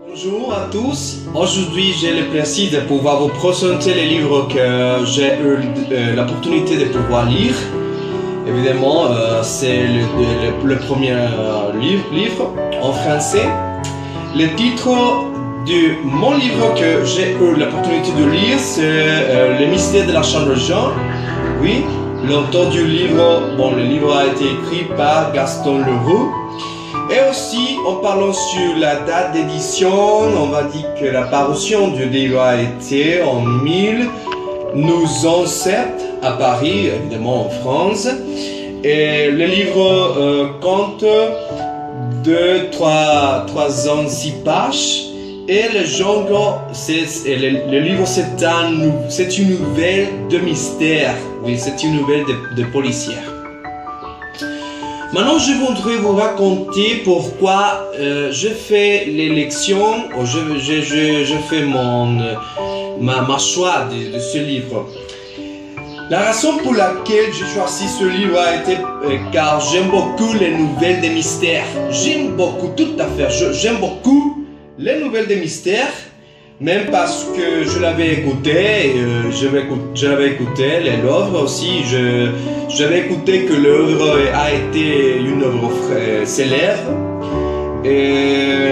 Bonjour à tous, aujourd'hui j'ai le plaisir de pouvoir vous présenter les livres que j'ai eu l'opportunité de pouvoir lire. Évidemment, c'est le premier livre en français. Le titre de mon livre que j'ai eu l'opportunité de lire, c'est Le mystère de la chambre jaune. Oui, l'auteur du livre, le livre a été écrit par Gaston Leroux. Et aussi, en parlant sur la date d'édition, on va dire que la parution du livre a été en 1907 à Paris, évidemment en France. Et le livre compte 306 pages. Et le genre, le livre c'est une nouvelle de mystère. Oui, c'est une nouvelle de policière. Maintenant, je voudrais vous raconter pourquoi je fais l'élection, ou je fais ma choix de ce livre. La raison pour laquelle j'ai choisi ce livre a été car j'aime beaucoup les nouvelles des mystères. J'aime beaucoup, tout à fait, j'aime beaucoup les nouvelles des mystères. Même parce que je l'avais écouté, l'œuvre aussi, j'avais écouté que l'œuvre a été une œuvre célèbre. Et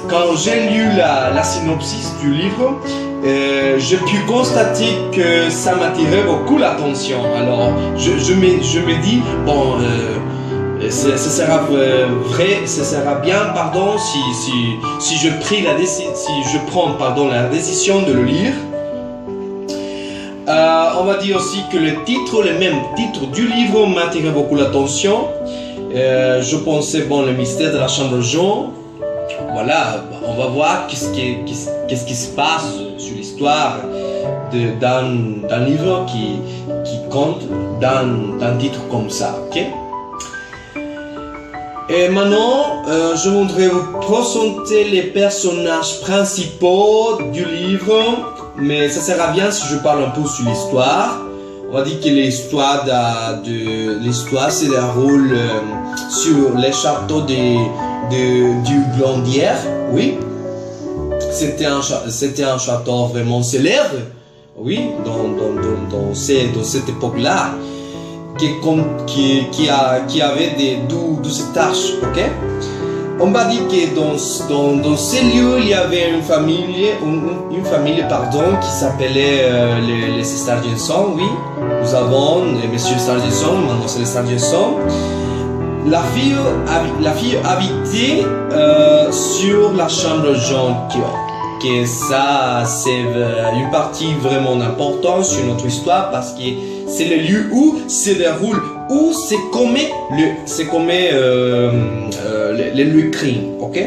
quand j'ai lu la synopsis du livre, j'ai pu constater que ça m'attirait beaucoup l'attention. Alors je me dis, ce sera bien, si je prends la décision de le lire. On va dire aussi que le même titre du livre m'attirait beaucoup l'attention. Je pensais, le mystère de la chambre jaune. Voilà, on va voir qu'est-ce qui se passe sur l'histoire d'un livre qui compte d'un titre comme ça, ok? Et maintenant, je voudrais vous présenter les personnages principaux du livre, mais ça sera bien si je parle un peu sur l'histoire. On va dire que l'histoire se déroule sur les châteaux du Glandier, oui. C'était un château vraiment célèbre, oui, dans cette époque-là. Qui avait des 12 étages, ok? On va dire que dans ces lieux, il y avait une famille qui s'appelait les Sargenson, oui. Nous avons Monsieur Sargenson, Mademoiselle Sargenson. La fille habitait sur la chambre jaune, que ça c'est une partie vraiment importante sur notre histoire parce que c'est le lieu où se déroule, où se commet le crime, ok?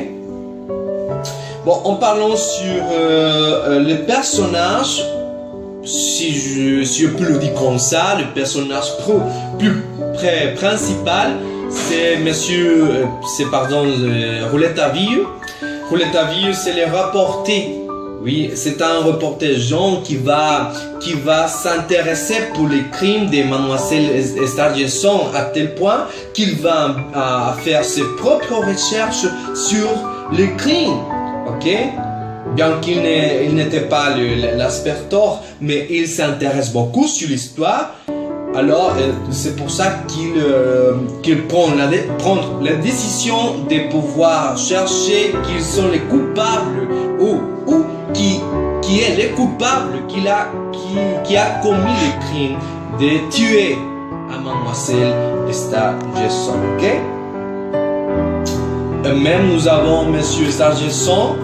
En parlant sur le personnage, si je peux le dire comme ça, le personnage principal, c'est Rouletabille. Rouletabille, c'est le reporter. Oui, c'est un reporter jeune qui va s'intéresser pour les crimes de Mademoiselle Sargenson à tel point qu'il va faire ses propres recherches sur les crimes, ok? Bien qu'il n'était pas l'inspecteur, mais il s'intéresse beaucoup sur l'histoire. Alors, c'est pour ça qu'il prend la décision de pouvoir chercher qui sont les coupables ou qui est le coupable qui a commis le crime de tuer à Mademoiselle Sargenson, ok? Même nous avons Monsieur Sargenson,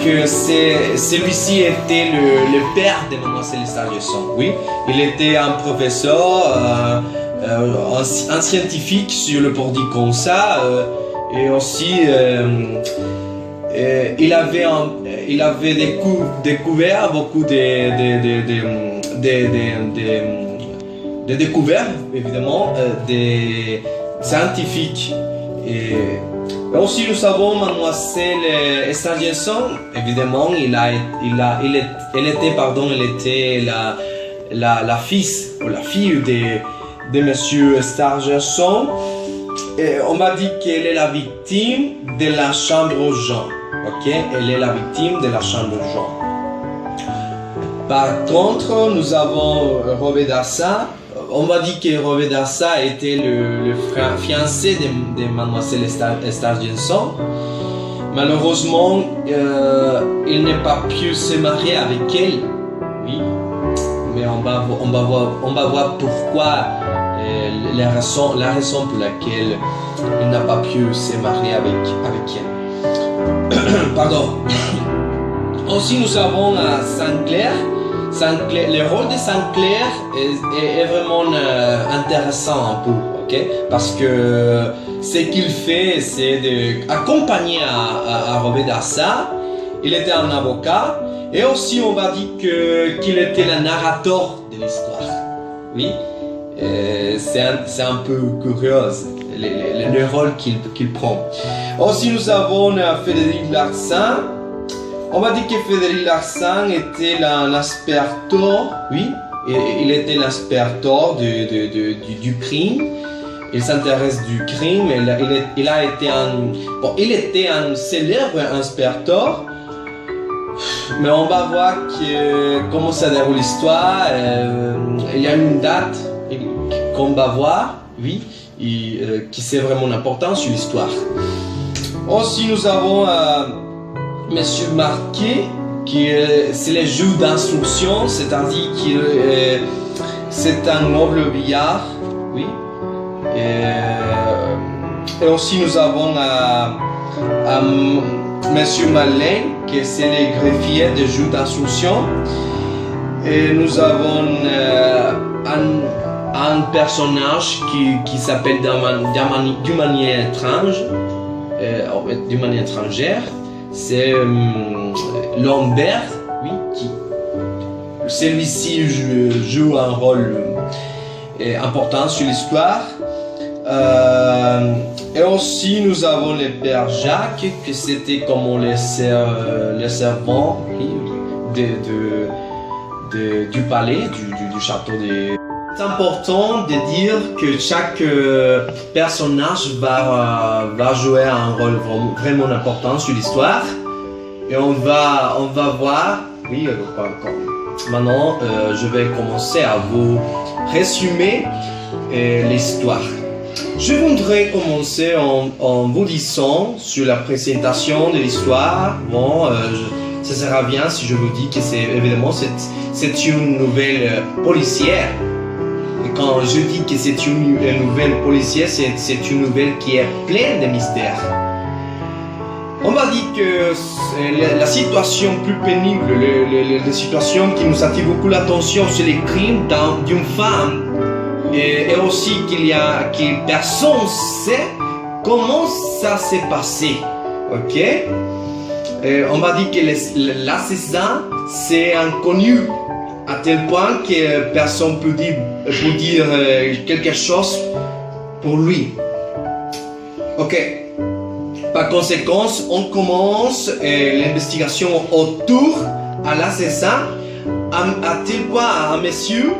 que celui-ci était le père de Mademoiselle Sargenson, oui. Il était un professeur, un scientifique sur le port du comme ça, et aussi il avait découvert beaucoup de découvertes, évidemment, des scientifiques. Et aussi nous savons Mademoiselle Sargenson, évidemment, elle était la fille de Monsieur Sargenson. Et on m'a dit qu'elle est la victime de la chambre jaune. Ok, elle est la victime de la chambre jaune. Par contre, nous avons Rovedasa. On va dire que Rovedasa était le fiancé de Mademoiselle Stargenson. Malheureusement, il n'a pas pu se marier avec elle. Oui, mais on va voir pourquoi, la raison pour laquelle il n'a pas pu se marier avec elle. Pardon. Aussi, nous avons Saint-Clair. Le rôle de Saint-Clair est vraiment intéressant un peu, ok? Parce que ce qu'il fait, c'est d'accompagner à Rovedasa. Il était un avocat. Et aussi, on va dire qu'il était le narrateur de l'histoire. Oui, c'est un peu curieux, le rôle qu'il prend. Aussi, nous avons Frédéric Larsan. On va dire que Frédéric Larsan était l'inspecteur, oui, il était l'inspecteur du crime. Il s'intéresse du crime. Il était un célèbre inspecteur. Mais on va voir comment ça déroule l'histoire. Il y a une date qu'on va voir, oui, qui c'est vraiment important sur l'histoire. Aussi, nous avons Monsieur Marquet, c'est le juge d'instruction, c'est-à-dire que c'est un noble vieillard, oui. Et aussi, nous avons Monsieur Malin, que c'est le greffier de juge d'instruction. Et nous avons un personnage qui s'appelle d'une manière étrangère. C'est Lambert, oui, celui-ci joue un rôle important sur l'histoire. Et aussi nous avons le père Jacques, que c'était comme les servants du palais, du château de... C'est important de dire que chaque personnage va jouer un rôle vraiment important sur l'histoire. Et on va voir, oui, maintenant je vais commencer à vous résumer l'histoire. Je voudrais commencer en vous disant sur la présentation de l'histoire. Bon, ça sera bien si je vous dis que c'est une nouvelle policière. Et quand je dis que c'est une nouvelle policière, c'est une nouvelle qui est pleine de mystères. On va dire que la situation plus pénible, la situation qui nous attire beaucoup l'attention, c'est les crimes d'une femme. Et aussi que personne ne sait comment ça s'est passé. Ok? On va dire que l'assassin c'est inconnu à tel point que personne peut dire quelque chose pour lui. Ok? Par conséquent, on commence l'investigation autour à l'assassin. À tel point à monsieur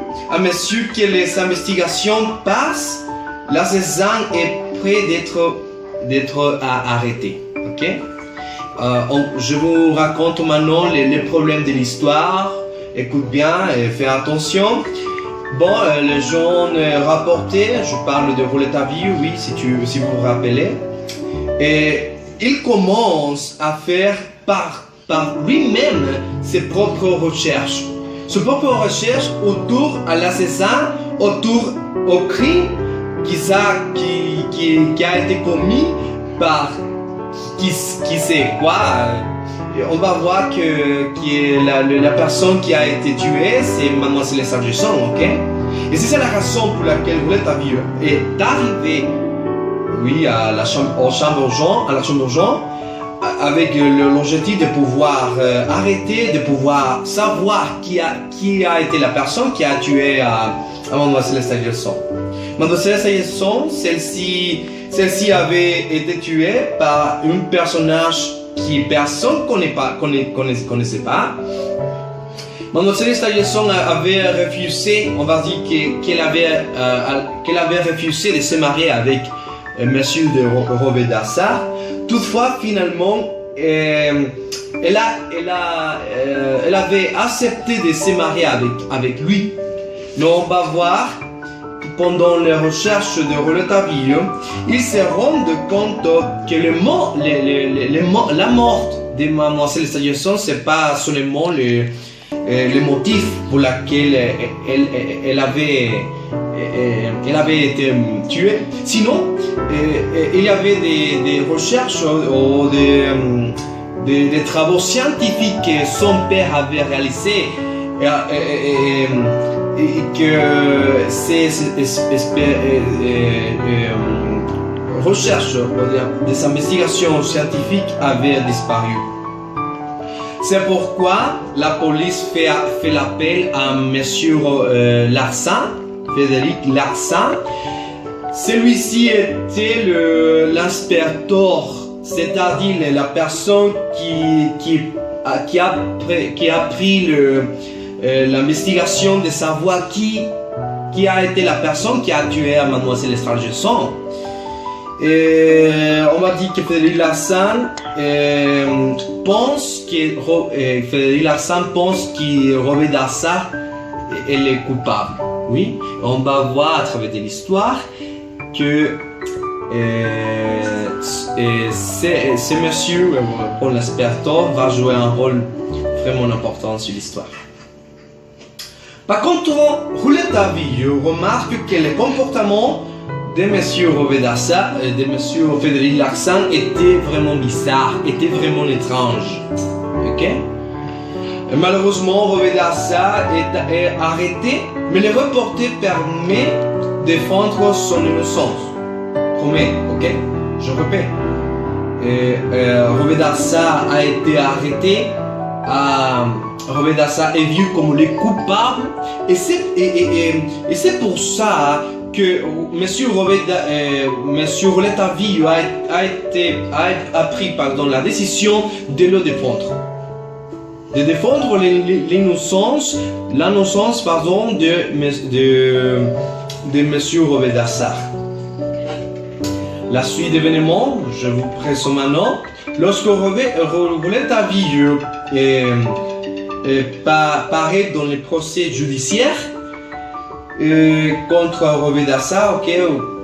que les investigations passent, l'assassin est prêt d'être arrêté. Ok? Je vous raconte maintenant les problèmes de l'histoire. Écoute bien et fais attention. Bon, les gens rapportés, je parle de Roulette à vie, oui, si vous vous rappelez. Et il commence à faire par lui-même ses propres recherches. Ses propres recherches autour à l'assassin, autour au crime qui a été commis par qui sait quoi. On va voir que la personne qui a été tuée, c'est Mademoiselle Stargenson, ok? Et c'est la raison pour laquelle Roulette à vie est arrivé, oui, à la chambre jaune, avec l'objectif de pouvoir arrêter, de pouvoir savoir qui a été la personne qui a tué à Mademoiselle Stargenson. Mademoiselle Stargenson, celle-ci avait été tuée par un personnage qui personne ne connaissait pas. Mademoiselle Stargenson avait refusé, on va dire qu'elle avait refusé de se marier avec Monsieur de Rovedasa. Toutefois, finalement, elle avait accepté de se marier avec lui. Mais on va voir, pendant les recherches de Rouletabille, il s'est rendu compte que la mort de Mademoiselle Stangerson, ce n'est pas seulement le motif pour lequel elle avait été tuée. Sinon, il y avait des recherches ou des travaux scientifiques que son père avait réalisés et que ces recherches, des investigations scientifiques avaient disparu. C'est pourquoi la police fait l'appel à Monsieur Larsan, Frédéric Larsan. Celui-ci était l'inspecteur, c'est-à-dire la personne qui a pris l'investigation de savoir qui a été la personne qui a tué à Mademoiselle Stangerson. On m'a dit que Frédéric Larsan pense que Robert Darzac est coupable. Oui, on va voir à travers de l'histoire que ce monsieur, pour l'inspecteur, va jouer un rôle vraiment important sur l'histoire. Par contre, Rouletabille remarque que le comportement de M. Robert Darzac et de M. Frédéric Larsan était vraiment bizarre, était vraiment étrange. Ok? Et malheureusement, Robert Darzac est arrêté, mais le reporter permet de défendre son innocence. Promet, ok? Je répète. Robert Darzac a été arrêté. Robert Darzac est vu comme le coupable, et c'est pour ça que Monsieur Rouletabille a pris la décision de le défendre. De défendre l'innocence de Monsieur Robert Darzac. La suite d'événements, je vous présente maintenant. Lorsque Rouletabille paraît dans les procès judiciaires contre Robert Darzac, ok,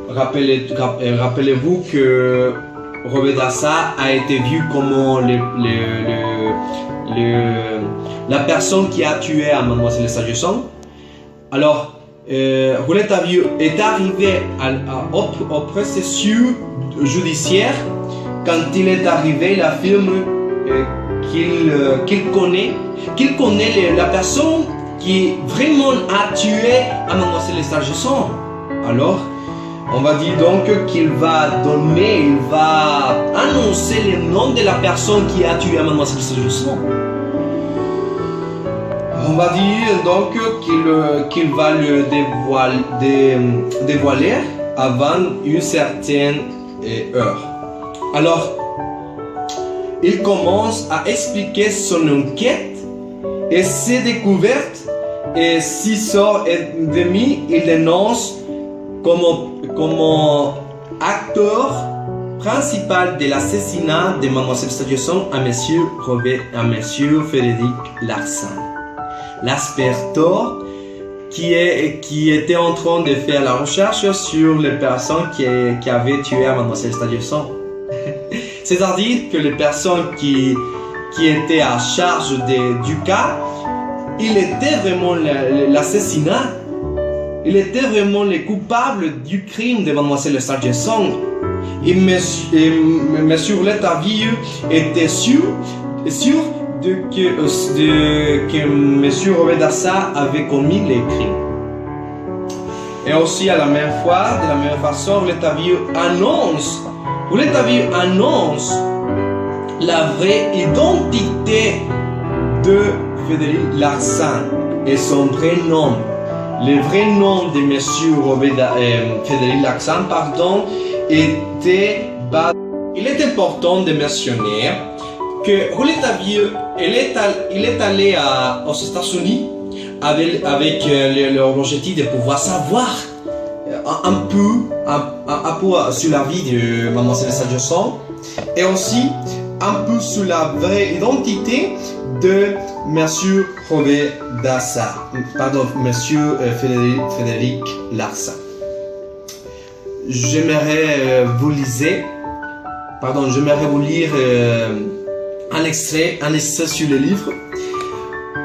rappelez-vous que Robert Darzac a été vu comme la personne qui a tué à Mademoiselle Stangerson. Alors, Rouletabille est arrivé au processus judiciaire. Quand il est arrivé, il affirme qu'il connaît la personne qui vraiment a tué à Mademoiselle Stangerson. Alors, on va dire donc qu'il va annoncer le nom de la personne qui a tué à Mademoiselle Stangerson. On va dire donc qu'il va le dévoiler avant une certaine heure. Alors, il commence à expliquer son enquête et ses découvertes, et 6 heures et demie, il dénonce comme acteur principal de l'assassinat de Mademoiselle Stangerson à Monsieur Frédéric Larsan. L'inspecteur qui était en train de faire la recherche sur les personnes qui avaient tué à Mademoiselle Stangerson. C'est-à-dire que les personnes qui étaient à charge du cas, il était vraiment l'assassinat. Il était vraiment le coupable du crime de Mademoiselle Stangerson. Et Monsieur Rouletabille était sûr que Monsieur Robert Darzac avait commis les crimes. Et aussi de la même façon, Rouletabille annonce la vraie identité de Frédéric Larsan et son vrai nom. Le vrai nom de Monsieur Frédéric Larsan, était Il est important de mentionner que Rouletabille, il est allé aux États-Unis avec l'objectif de pouvoir savoir un peu sur la vie de Mademoiselle Stangerson, et aussi un peu sur la vraie identité de Monsieur Robert Darzac, pardon, Monsieur Frédéric Larsan. J'aimerais vous lire un extrait sur le livre.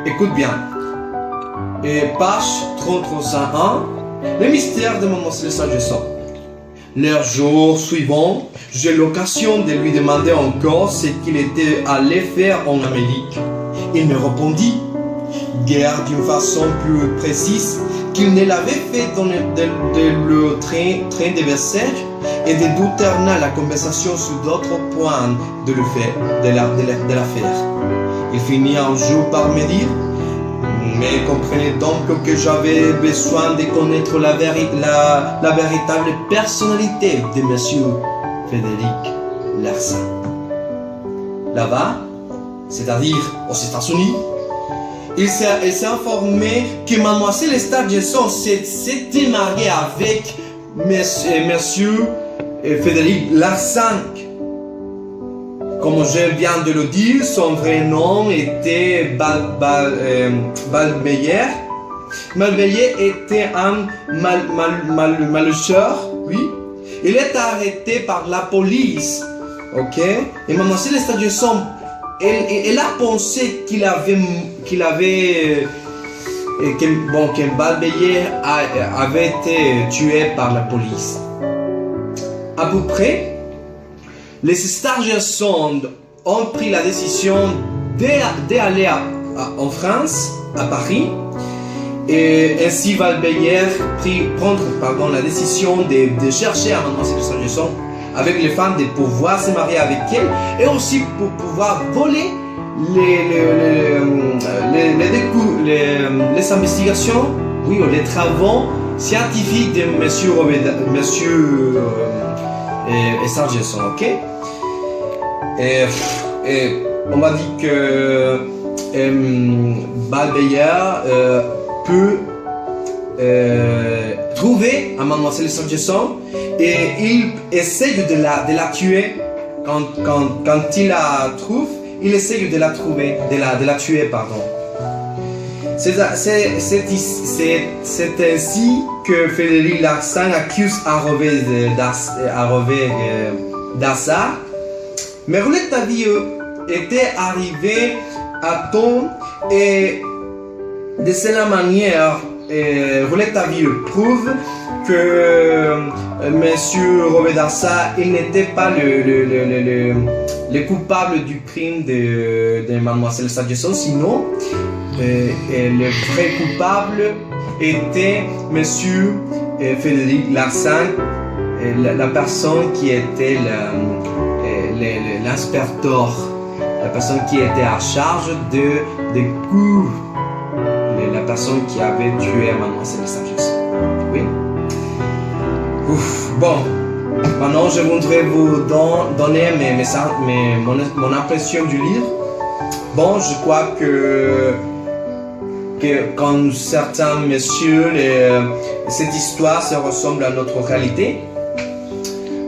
Écoute bien. Page 3301, le mystère de Mademoiselle Stangerson. Le jour suivant, j'ai l'occasion de lui demander encore ce qu'il était allé faire en Amérique. Il me répondit, guère d'une façon plus précise, qu'il ne l'avait fait dans le train de Versailles et de détourner la conversation sur d'autres points de l'affaire. Il finit un jour par me dire, mais comprenez donc que j'avais besoin de connaître la véritable personnalité de Monsieur Frédéric Larsan. Là-bas, c'est-à-dire aux États-Unis, il s'est informé que Mademoiselle Stangerson s'était mariée avec Monsieur Frédéric Larsan. Comme je viens de le dire, son vrai nom était Balmeyer. Balmeyer était un malheucheur, oui. Il est arrêté par la police, ok. Et Mademoiselle Stangerson, elle a pensé que Balmeyer avait été tué par la police. À peu près. Les Stangerson ont pris la décision d'aller en France, à Paris, et ainsi Balmeyer prendre la décision de chercher à Mademoiselle Stangerson avec les femmes, de pouvoir se marier avec elle, et aussi pour pouvoir voler les investigations, oui, ou les travaux scientifiques de Monsieur Stangerson, ok? Et on m'a dit que Balmeyer peut trouver à Mademoiselle Stangerson et il essaye de la tuer. Quand il la trouve, il essaye de la trouver, de la tuer, pardon. C'est ainsi que Frédéric Larsan accuse Robert Darzac. Mais Roulette Tavieux était arrivé à temps et de cette manière, Roulette Tavieux prouve que Monsieur Robert Darzac, il n'était pas le coupable du crime de Mademoiselle Stangerson, sinon le vrai coupable était Monsieur Frédéric Larsan, la personne qui était l'inspecteur, la personne qui était à charge de coups, la personne qui avait tué Mademoiselle Stangerson. Oui. Ouf. Bon, maintenant je voudrais vous donner mon impression du livre. Bon, je crois que quand certains messieurs, cette histoire se ressemble à notre réalité.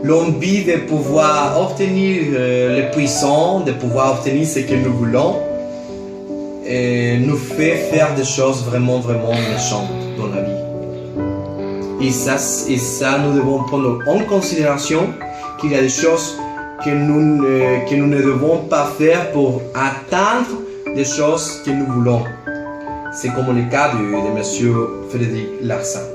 L'envie de pouvoir obtenir le puissant, de pouvoir obtenir ce que nous voulons, nous fait faire des choses vraiment, vraiment méchantes dans la vie. Et ça, nous devons prendre en considération qu'il y a des choses que nous ne devons pas faire pour atteindre des choses que nous voulons. C'est comme le cas de Monsieur Frédéric Larsan.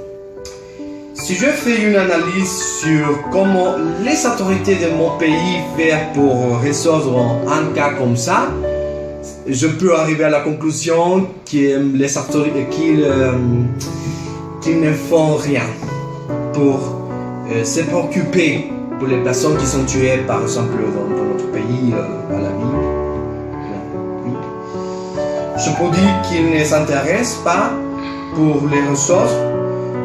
Si je fais une analyse sur comment les autorités de mon pays font pour résoudre un cas comme ça, je peux arriver à la conclusion qu'ils ne font rien pour se préoccuper pour les personnes qui sont tuées, par exemple, dans notre pays, à la vie. Je peux dire qu'ils ne s'intéressent pas pour les ressources.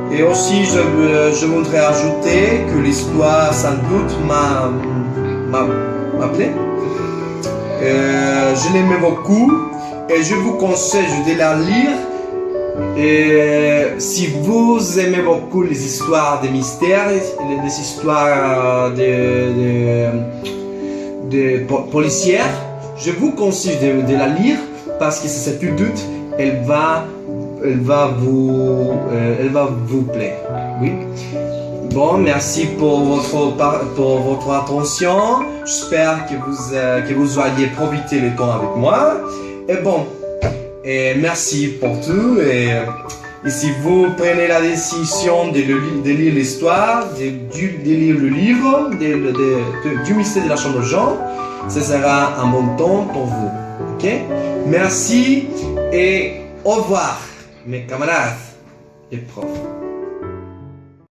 Et aussi, je voudrais ajouter que l'histoire, sans doute, m'a plu. Je l'aimais beaucoup et je vous conseille de la lire. Et si vous aimez beaucoup les histoires de mystères, les histoires policière, je vous conseille de la lire parce que c'est tout doute, elle va vous plaire. Oui. Bon, merci pour votre attention. J'espère que vous ayez profité le temps avec moi. Et bon, merci pour tout. Et si vous prenez la décision de lire l'histoire, de lire le livre du mystère de la chambre de Jean, ce sera un bon temps pour vous. Ok? Merci et au revoir, mes camarades et profs.